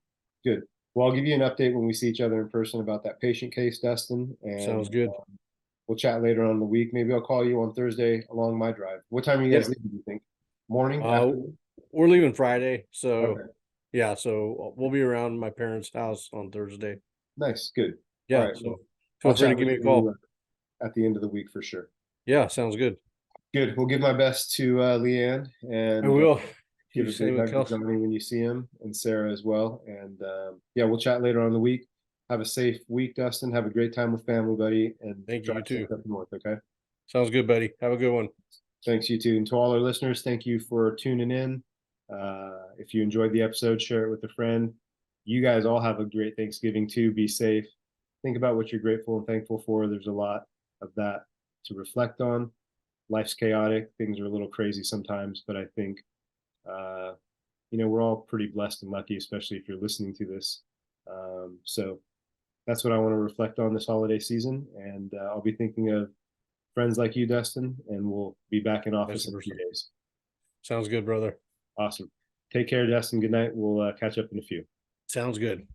Good. Well, I'll give you an update when we see each other in person about that patient case, Dustin, Sounds and good. we'll chat later on in the week. Maybe I'll call you on Thursday along my drive. What time are you Yeah. guys leaving, do you think? Morning? Uh, Afternoon? we're leaving Friday, so Okay. yeah, so we'll be around my parents' house on Thursday. Nice. Good. All Yeah, right. Well, so feel I'll free to chat give with me a you call. at the end of the week for sure. Yeah, sounds good. Good. We'll give my best to Leanne I and will. give You a send big me the hug to Kelsey. Johnny when you see him and Sarah as well. And yeah, we'll chat later on in the week. Have a safe week, Dustin. Have a great time with family, buddy, and Thank you. drive You safe too. up north. Okay. Sounds good, buddy. Have a good one. Thanks, you too. And to all our listeners, thank you for tuning in. If you enjoyed the episode, share it with a friend. You guys all have a great Thanksgiving too. Be safe. Think about what you're grateful and thankful for. There's a lot of that to reflect on. Life's chaotic. Things are a little crazy sometimes, but I think, uh, we're all pretty blessed and lucky, especially if you're listening to this. So that's what I want to reflect on this holiday season. And I'll be thinking of friends like you, Dustin, and we'll be back in Vice office in a few versa. days. Sounds good, brother. Awesome. Take care, Dustin. Good night. We'll catch up in a few. Sounds good.